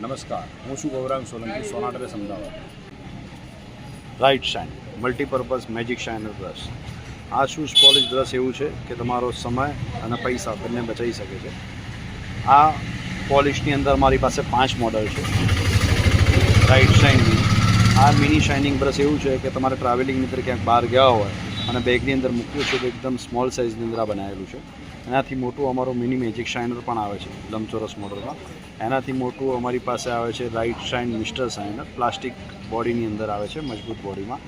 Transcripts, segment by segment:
નમસ્કાર, હું છું ગૌરાંગ સોલંકી, સોનાટરે Ahmedabad. Right shine multipurpose magic shiner brush. આ શૂઝ પોલિશ બ્રશ એવું છે કે તમારો સમય અને પૈસા બંને બચાવી શકે છે. આ પોલિશની અંદર મારી પાસે 5 મોડલ છે. રાઇટ શાઇનની આ મિની શાઇનિંગ બ્રશ એવું છે કે તમારે ટ્રાવેલિંગની અંદર ક્યાંક બહાર ગયા હોય અને બેગની અંદર મૂક્યું છે તો એકદમ સ્મોલ સાઇઝની અંદર આ બનાવેલું છે. એનાથી મોટું અમારું મિની મેજિક શાઇનર પણ આવે છે લંબચોરસ મોડલમાં. એનાથી મોટું અમારી પાસે આવે છે right shine mister shiner, plastic બોડીની અંદર આવે છે, મજબૂત બોડીમાં.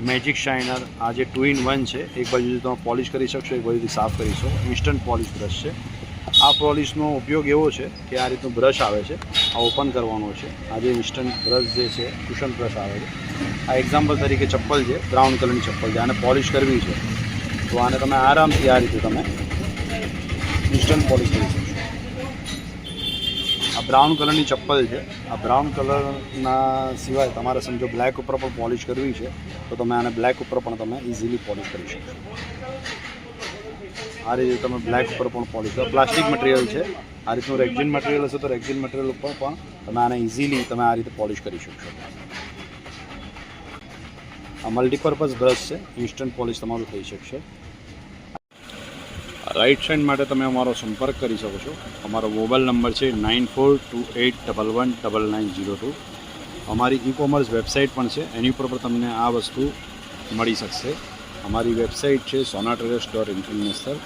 મેજિક શાઇનર આ જે 2-in-1 છે, એક બાજુથી તમે પોલિશ કરી શકશો, એક બાજુથી સાફ કરી શકશો. ઇન્સ્ટન્ટ પોલિશ બ્રશ છે. આ પોલિશનો ઉપયોગ એવો છે કે આ રીતનું બ્રશ આવે છે, આ ઓપન કરવાનો છે. આ જે ઇન્સ્ટન્ટ બ્રશ જે છે, કુશન બ્રશ આવે છે. આ એક્ઝામ્પલ તરીકે ચપ્પલ છે, બ્રાઉન કલરની ચપ્પલ છે, આને પોલિશ કરવી છે તો આને તમે આરામથી આ રીતે તમે ઇન્સ્ટન્ટ પોલિશ કરી શકશો. આ બ્રાઉન કલરની ચપ્પલ છે. આ બ્રાઉન કલરના સિવાય તમારે સમજો બ્લેક ઉપર પણ પોલિશ કરવી છે તો તમે આને બ્લેક ઉપર પણ તમે ઇઝીલી પોલિશ કરી શકશો. આ રીતે તમે બ્લેક ઉપર પણ પોલિશ કરો. પ્લાસ્ટિક મટીરિયલ છે, આ રીતનું રેક્ઝિન મટીરિયલ હશે તો રેક્ઝિન મટીરિયલ ઉપર પણ તમે આને ઇઝીલી તમે આ રીતે પોલિશ કરી શકશો. આ મલ્ટીપર્પઝ બ્રશ છે, ઇન્સ્ટન્ટ પોલિશ તમારું થઈ શકશે. રાઇટ શાઇન માટે તમે અમારો સંપર્ક કરી શકો છો. અમારો મોબાઈલ નંબર છે 9428119902. અમારી ઈ-કોમર્સ વેબસાઇટ પણ છે, એની ઉપર પણ તમને આ વસ્તુ મળી શકશે. અમારી વેબસાઇટ છે sonatrades.international.